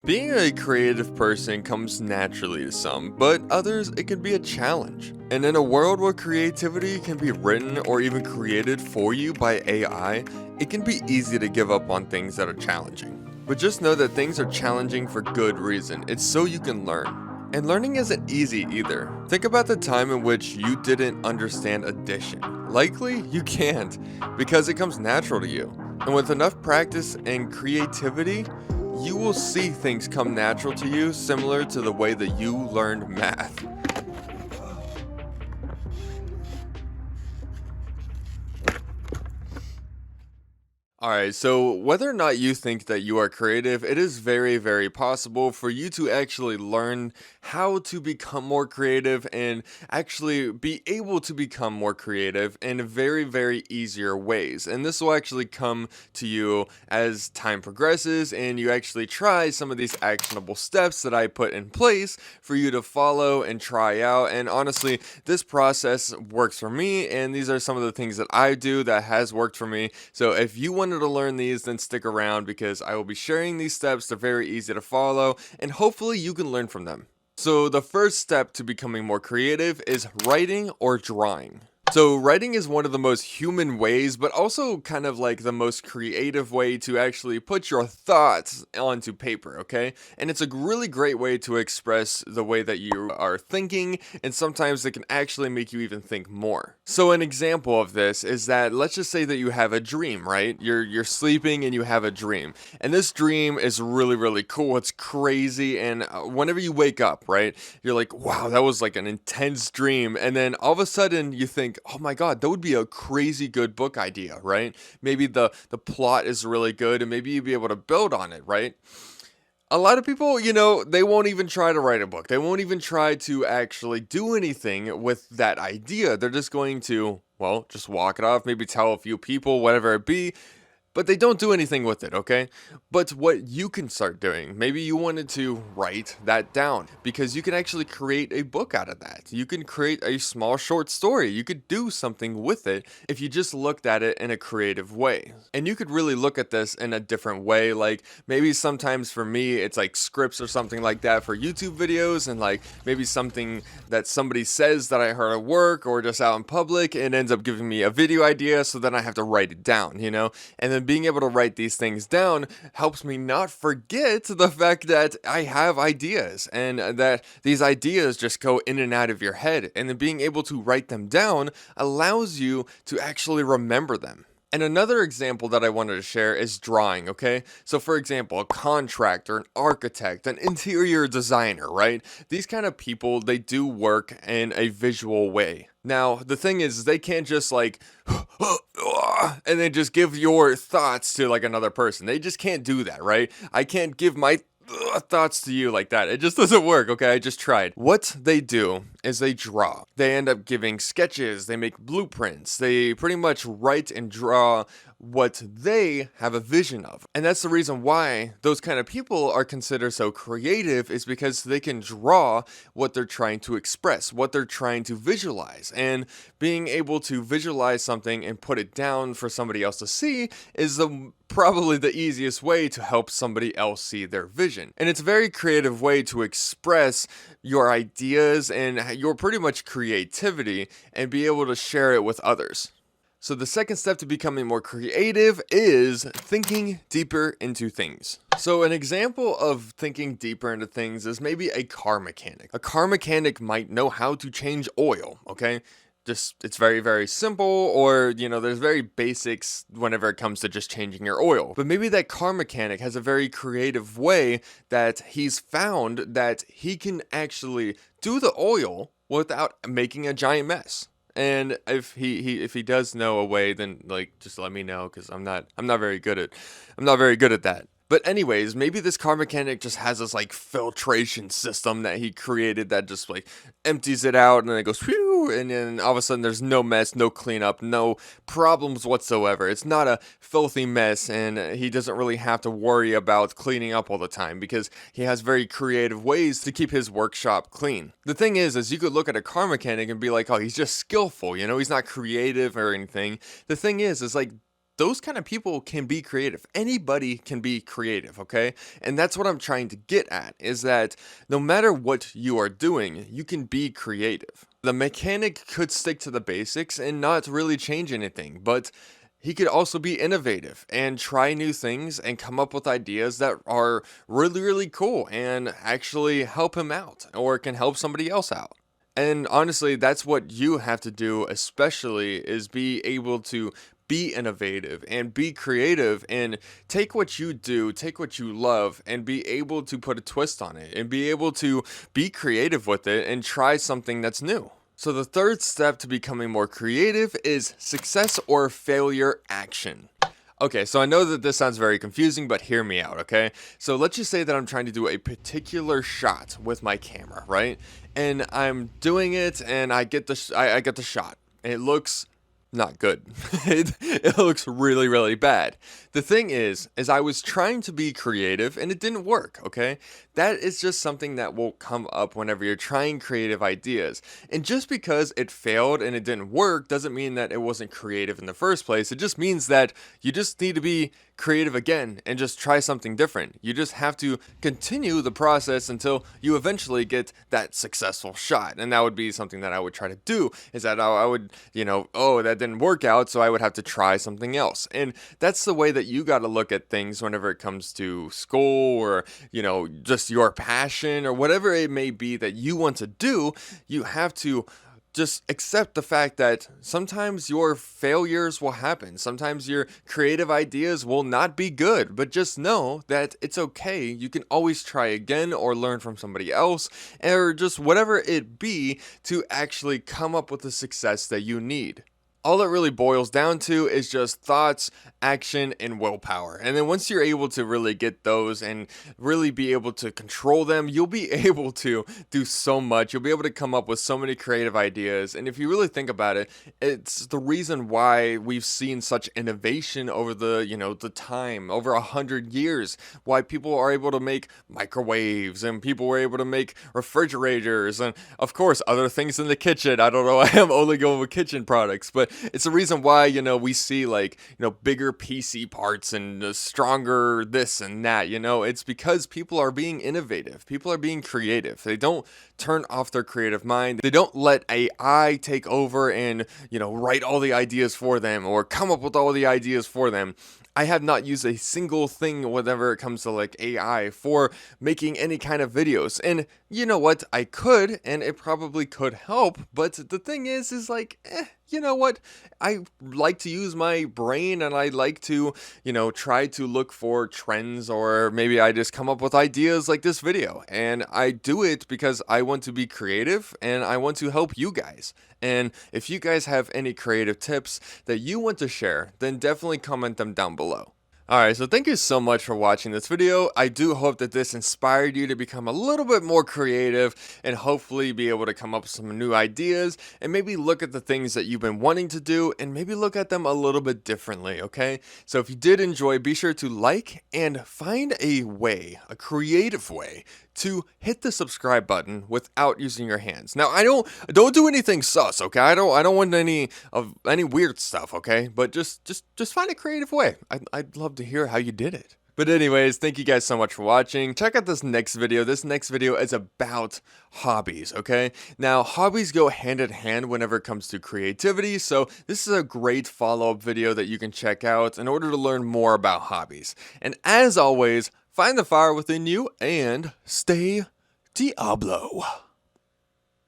Being a creative person comes naturally to some, but others it can be a challenge. And in a world where creativity can be written or even created for you by AI, it can be easy to give up on things that are challenging. But just know that things are challenging for good reason. It's so you can learn. And learning isn't easy either. Think about the time in which you didn't understand addition. Likely, you can't, because it comes natural to you. And with enough practice and creativity, you will see things come natural to you, similar to the way that you learned math. Alright, so whether or not you think that you are creative, it is very, very possible for you to actually learn how to become more creative and actually be able to become more creative in very, very easier ways. And this will actually come to you as time progresses and you actually try some of these actionable steps that I put in place for you to follow and try out. And honestly, this process works for me, and these are some of the things that I do that has worked for me. So if you wanted to learn these, then stick around because I will be sharing these steps. They're very easy to follow and hopefully you can learn from them. So the first step to becoming more creative is writing or drawing. So writing is one of the most human ways, but also kind of like the most creative way to actually put your thoughts onto paper, okay? And it's a really great way to express the way that you are thinking, and sometimes it can actually make you even think more. So an example of this is that, let's just say that you have a dream, right? You're sleeping and you have a dream. And this dream is really, really cool. It's crazy, and whenever you wake up, right? You're like, wow, that was like an intense dream. And then all of a sudden you think, oh my god, that would be a crazy good book idea, right? Maybe the plot is really good and maybe you'd be able to build on it, right? A lot of people, they won't even try to write a book. They won't even try to actually do anything with that idea. They're just going to, well, just walk it off, maybe tell a few people, whatever it be, but they don't do anything with it, okay? But what you can start doing, maybe you wanted to write that down because you can actually create a book out of that. You can create a small short story. You could do something with it if you just looked at it in a creative way. And you could really look at this in a different way. Like maybe sometimes for me, it's like scripts or something like that for YouTube videos, and like maybe something that somebody says that I heard at work or just out in public and ends up giving me a video idea. So then I have to write it down, and then being able to write these things down helps me not forget the fact that I have ideas and that these ideas just go in and out of your head. And then being able to write them down allows you to actually remember them. And another example that I wanted to share is drawing, okay? So for example, a contractor, an architect, an interior designer, right? These kind of people, they do work in a visual way. Now, the thing is, they can't just like, and then just give your thoughts to like another person. They just can't do that, right? I can't give my thoughts to you like that. It just doesn't work, okay? I just tried. What they do is they draw. They end up giving sketches, they make blueprints, they pretty much write and draw what they have a vision of. And that's the reason why those kind of people are considered so creative, is because they can draw what they're trying to express, what they're trying to visualize. And being able to visualize something and put it down for somebody else to see is probably the easiest way to help somebody else see their vision. And it's a very creative way to express your ideas and your pretty much creativity and be able to share it with others. So the second step to becoming more creative is thinking deeper into things. So an example of thinking deeper into things is maybe a car mechanic. A car mechanic might know how to change oil, okay? It's very, very simple, or, there's very basics whenever it comes to just changing your oil. But maybe that car mechanic has a very creative way that he's found that he can actually do the oil without making a giant mess. And if he does know a way, then like just let me know, because I'm not very good at that. But anyways, maybe this car mechanic just has this like filtration system that he created that just like empties it out and then it goes whew, and then all of a sudden there's no mess, no cleanup, no problems whatsoever. It's not a filthy mess, and he doesn't really have to worry about cleaning up all the time because he has very creative ways to keep his workshop clean. The thing is you could look at a car mechanic and be like, oh, he's just skillful, he's not creative or anything. The thing is like those kind of people can be creative. Anybody can be creative, okay? And that's what I'm trying to get at, is that no matter what you are doing, you can be creative. The mechanic could stick to the basics and not really change anything, but he could also be innovative and try new things and come up with ideas that are really, really cool and actually help him out or can help somebody else out. And honestly, that's what you have to do, especially, is be able to be innovative and be creative and take what you do, take what you love, and be able to put a twist on it and be able to be creative with it and try something that's new. So the third step to becoming more creative is success or failure action. Okay, so I know that this sounds very confusing, but hear me out, okay? So let's just say that I'm trying to do a particular shot with my camera, right? And I'm doing it, and I get the I get the shot, and it looks not good. It looks really, really bad. The thing is I was trying to be creative and it didn't work, okay? That is just something that will come up whenever you're trying creative ideas. And just because it failed and it didn't work doesn't mean that it wasn't creative in the first place. It just means that you just need to be creative again and just try something different. You just have to continue the process until you eventually get that successful shot. And that would be something that I would try to do, is that I would, oh, that didn't work out, so I would have to try something else. And that's the way that you got to look at things whenever it comes to school or, just your passion or whatever it may be that you want to do. You have to just accept the fact that sometimes your failures will happen. Sometimes your creative ideas will not be good, but just know that it's okay. You can always try again or learn from somebody else or just whatever it be to actually come up with the success that you need. All it really boils down to is just thoughts, action, and willpower. And then once you're able to really get those and really be able to control them, you'll be able to do so much. You'll be able to come up with so many creative ideas. And if you really think about it, it's the reason why we've seen such innovation over the time, over 100 years, why people are able to make microwaves and people were able to make refrigerators and, of course, other things in the kitchen. I don't know, I am only going with kitchen products, but it's the reason why, we see bigger PC parts and stronger this and that, it's because people are being innovative. People are being creative. They don't turn off their creative mind. They don't let AI take over and, write all the ideas for them or come up with all the ideas for them. I have not used a single thing whenever it comes to AI for making any kind of videos. And you know what? I could, and it probably could help. But the thing is you know what? I like to use my brain and I like to, try to look for trends, or maybe I just come up with ideas like this video. And I do it because I want to be creative and I want to help you guys. And if you guys have any creative tips that you want to share, then definitely comment them down below. Alright, so thank you so much for watching this video. I do hope that this inspired you to become a little bit more creative and hopefully be able to come up with some new ideas and maybe look at the things that you've been wanting to do and maybe look at them a little bit differently, okay? So if you did enjoy, be sure to like and find a way, a creative way, to hit the subscribe button without using your hands. Now, I don't do anything sus, okay? I don't want any weird stuff, okay? But just find a creative way. I'd love to hear how you did it. But anyways, thank you guys so much for watching. Check out this next video. This next video is about hobbies, okay? Now, hobbies go hand in hand whenever it comes to creativity, so this is a great follow-up video that you can check out in order to learn more about hobbies. And as always, find the fire within you and stay Diablo.